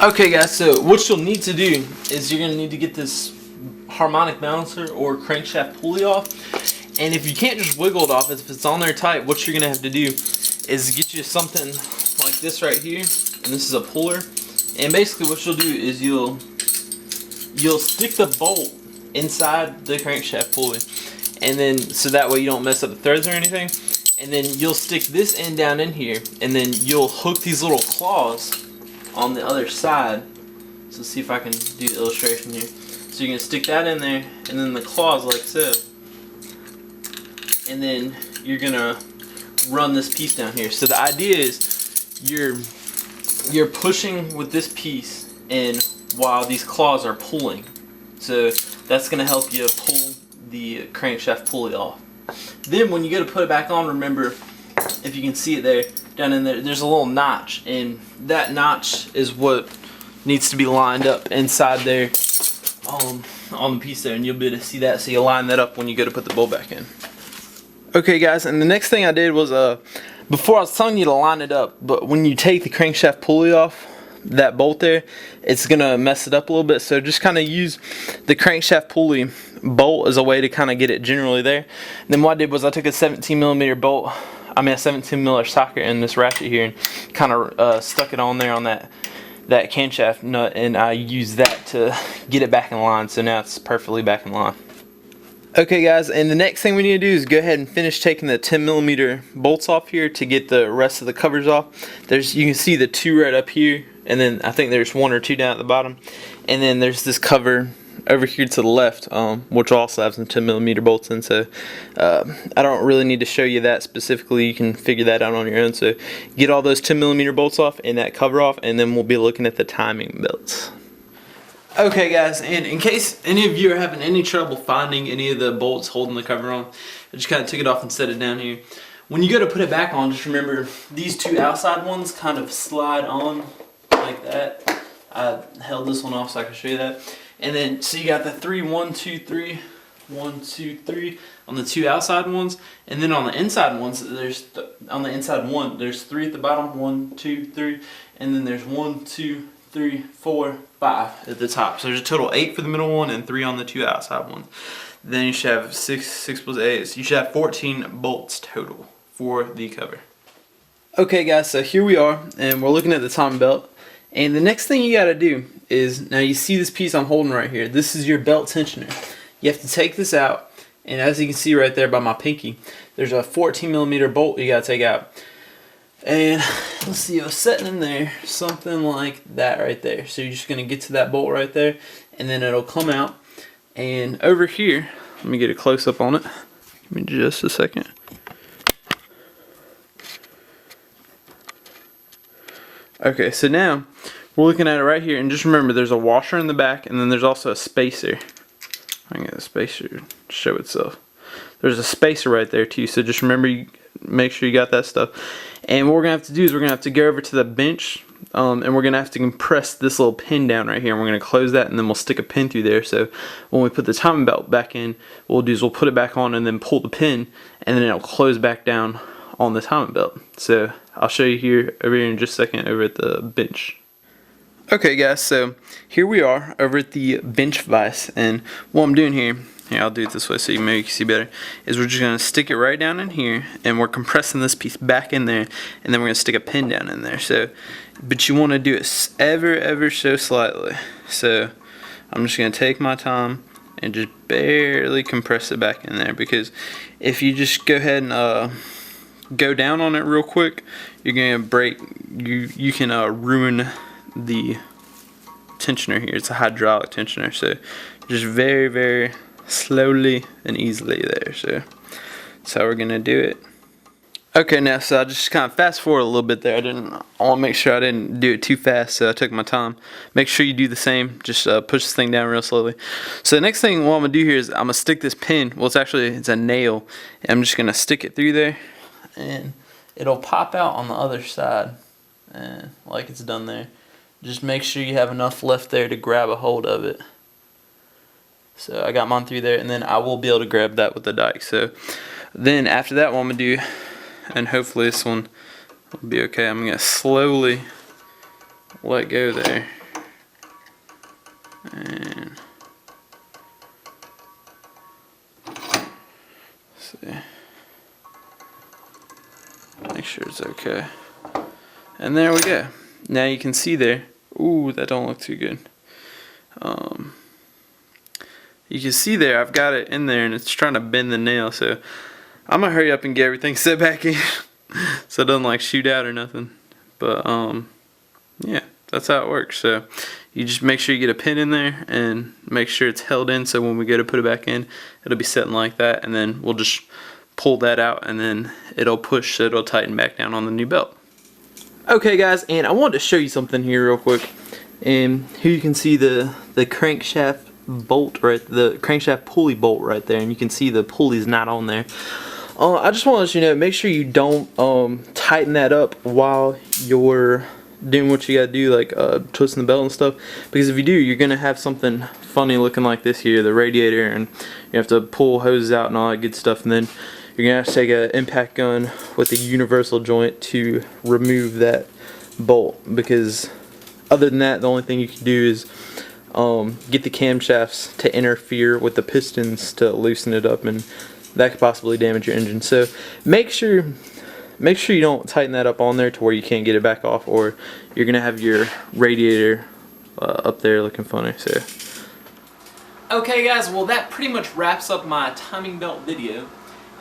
Okay guys, so what you'll need to do is you're going to need to get this harmonic balancer or crankshaft pulley off. And if you can't just wiggle it off, if it's on there tight, what you're going to have to do is get you something like this right here. And this is a puller. And basically what you'll do is you'll stick the bolt inside the crankshaft pulley. And then, so that way you don't mess up the threads or anything. And then you'll stick this end down in here. And then you'll hook these little claws on the other side. So see if I can do the illustration here. So you're going to stick that in there, and then the claws like so. And then you're going to run this piece down here. So the idea is you're pushing with this piece and while these claws are pulling. So that's going to help you pull the crankshaft pulley off. Then when you go to put it back on, remember, if you can see it there, down in there, there's a little notch, and that notch is what needs to be lined up inside there on the piece there, and you'll be able to see that, so you line that up when you go to put the bolt back in. Okay guys, and the next thing I did was, before I was telling you to line it up, but when you take the crankshaft pulley off, that bolt there, it's gonna mess it up a little bit, so just kind of use the crankshaft pulley bolt as a way to kind of get it generally there. And then what I did was I took a 17mm bolt, a 17mm socket in this ratchet here, and kind of stuck it on there on that camshaft nut, and I used that to get it back in line, so now it's perfectly back in line. Okay guys, and the next thing we need to do is go ahead and finish taking the 10mm bolts off here to get the rest of the covers off. You can see the two right up here, and then I think there's one or two down at the bottom, and then there's this cover over here to the left, which also has some 10mm bolts in, so I don't really need to show you that specifically. You can figure that out on your own. So get all those 10mm bolts off and that cover off, and then we'll be looking at the timing belts. Okay guys, and in case any of you are having any trouble finding any of the bolts holding the cover on, I just kind of took it off and set it down here. When you go to put it back on, just remember these two outside ones kind of slide on like that. I held this one off so I can show you that. And then, so you got the 3, 1, 2, 3, 1, 2, 3 on the two outside ones, and then on the inside ones, on the inside one, there's 3 at the bottom, 1, 2, 3, and then there's 1, 2, 3, 4, 5 at the top. So there's a total 8 for the middle one and 3 on the two outside ones. Then you should have 6 plus 8. So you should have 14 bolts total for the cover. Okay guys, so here we are, and we're looking at the timing belt. And the next thing you gotta do is, now you see this piece I'm holding right here, this is your belt tensioner. You have to take this out, and as you can see right there by my pinky, there's a 14mm bolt you gotta take out. And let's see, I was setting in there something like that right there. So you're just gonna get to that bolt right there, and then it'll come out. And over here, let me get a close up on it. Give me just a second. Okay, so now we're looking at it right here, and just remember there's a washer in the back, and then there's also a spacer. I can get the spacer to show itself. There's a spacer right there too, so just remember, make sure you got that stuff. And what we're gonna have to do is we're gonna have to go over to the bench, and we're gonna have to compress this little pin down right here, and we're gonna close that, and then we'll stick a pin through there. So when we put the timing belt back in, what we'll do is we'll put it back on and then pull the pin, and then it'll close back down on the timing belt. So I'll show you here over here in just a second over at the bench. Okay guys, so here we are over at the bench vise, and what I'm doing here, I'll do it this way so you maybe can see better, is we're just going to stick it right down in here, and we're compressing this piece back in there, and then we're going to stick a pin down in there. So, but you want to do it ever so slightly. So I'm just going to take my time and just barely compress it back in there, because if you just go ahead and go down on it real quick, you're going to break, you can ruin the tensioner here. It's a hydraulic tensioner, so just very slowly and easily there. So that's how we're gonna do it. Okay, now so I just kind of fast forward a little bit there. I want to make sure I didn't do it too fast, so I took my time. Make sure you do the same. Just push this thing down real slowly. So the next thing what I'm gonna do here is I'm gonna stick this pin. Well, it's a nail. And I'm just gonna stick it through there, and it'll pop out on the other side, and like it's done there. Just make sure you have enough left there to grab a hold of it. So I got mine through there, and then I will be able to grab that with the dike. So then after that, what I'm gonna do, and hopefully this one will be okay, I'm gonna slowly let go there, And see. Make sure it's okay. And there we go. Now you can see there. Ooh, that don't look too good. You can see there I've got it in there and it's trying to bend the nail, so I'm gonna hurry up and get everything set back in so it doesn't like shoot out or nothing. But yeah, that's how it works. So you just make sure you get a pin in there and make sure it's held in, so when we go to put it back in, it'll be sitting like that, and then we'll just pull that out and then it'll push, so it'll tighten back down on the new belt. Okay guys, and I wanted to show you something here real quick. And here you can see the crankshaft bolt, right, the crankshaft pulley bolt right there, and you can see the pulley's not on there. I just want to let you know, make sure you don't tighten that up while you're doing what you gotta do, like twisting the belt and stuff, because if you do, you're gonna have something funny looking like this here, the radiator, and you have to pull hoses out and all that good stuff, and then you're gonna have to take an impact gun with a universal joint to remove that bolt, because other than that, the only thing you can do is get the camshafts to interfere with the pistons to loosen it up, and that could possibly damage your engine. So make sure you don't tighten that up on there to where you can't get it back off, or you're gonna have your radiator up there looking funny. So okay guys, well that pretty much wraps up my timing belt video.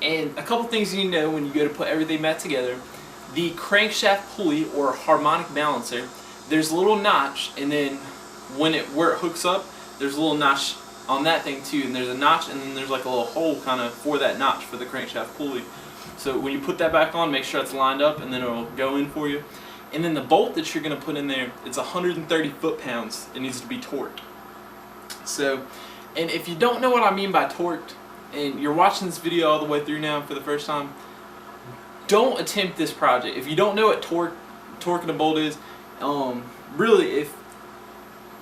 And a couple things you need to know when you go to put everything back together. The crankshaft pulley or harmonic balancer, there's a little notch, and then where it hooks up, there's a little notch on that thing too, and there's a notch, and then there's like a little hole kind of for that notch for the crankshaft pulley. So when you put that back on, make sure it's lined up, and then it'll go in for you. And then the bolt that you're going to put in there, it's 130 foot-pounds. It needs to be torqued. So, and if you don't know what I mean by torqued, and you're watching this video all the way through now for the first time, don't attempt this project. If you don't know what torquing a bolt is, really,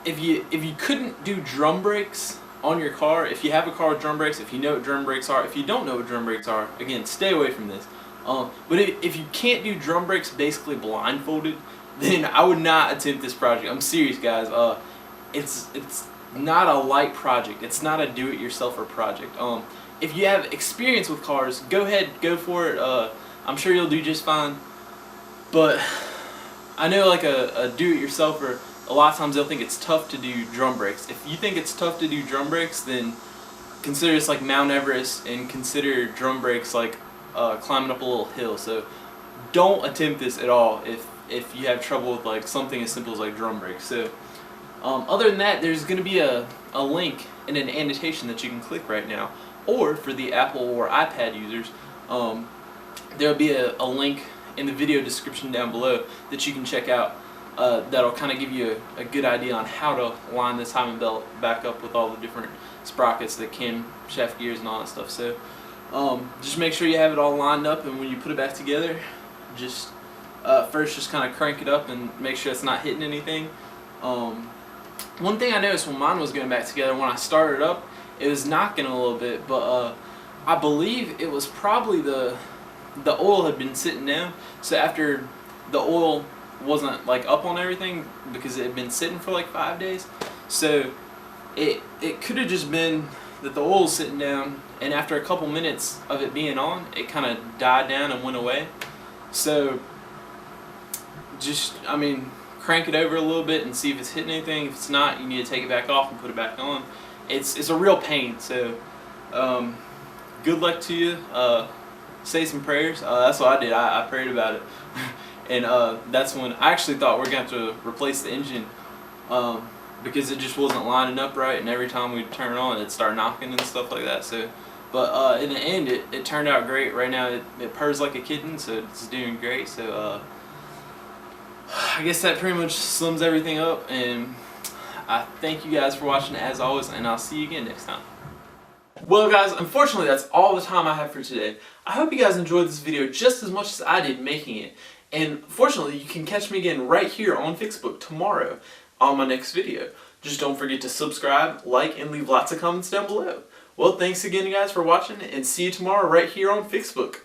if you couldn't do drum brakes on your car, if you have a car with drum brakes, if you know what drum brakes are, if you don't know what drum brakes are, again, stay away from this. But if you can't do drum brakes basically blindfolded, then I would not attempt this project. I'm serious, guys. It's not a light project. It's not a do-it-yourselfer project. If you have experience with cars, go ahead, go for it. I'm sure you'll do just fine. But I know, like a do-it-yourselfer, a lot of times they'll think it's tough to do drum brakes. If you think it's tough to do drum brakes, then consider this like Mount Everest, and consider drum brakes like climbing up a little hill. So don't attempt this at all if you have trouble with like something as simple as like drum brakes. So other than that, there's going to be a link in an annotation that you can click right now, or for the Apple or iPad users, there'll be a link in the video description down below that you can check out. That'll kind of give you a good idea on how to line this timing belt back up with all the different sprockets, the camshaft gears, and all that stuff. So just make sure you have it all lined up, and when you put it back together, just first just kind of crank it up and make sure it's not hitting anything. One thing I noticed when mine was going back together, when I started up, it was knocking a little bit, but I believe it was probably the oil had been sitting down. So after the oil wasn't like up on everything, because it had been sitting for like 5 days, so it could have just been that the oil was sitting down, and after a couple minutes of it being on, it kind of died down and went away. So just, I mean, crank it over a little bit and see if it's hitting anything. If it's not, you need to take it back off and put it back on. It's a real pain. So good luck to you. Say some prayers. That's what I did. I prayed about it. And that's when I actually thought we were going to have to replace the engine, because it just wasn't lining up right, and every time we'd turn it on, it'd start knocking and stuff like that. So, but in the end, it turned out great. Right now, it purrs like a kitten, so it's doing great. So I guess that pretty much sums everything up, and I thank you guys for watching as always, and I'll see you again next time. Well guys, unfortunately that's all the time I have for today. I hope you guys enjoyed this video just as much as I did making it. And fortunately, you can catch me again right here on Fixbook tomorrow on my next video. Just don't forget to subscribe, like, and leave lots of comments down below. Well, thanks again guys for watching, and see you tomorrow right here on Fixbook.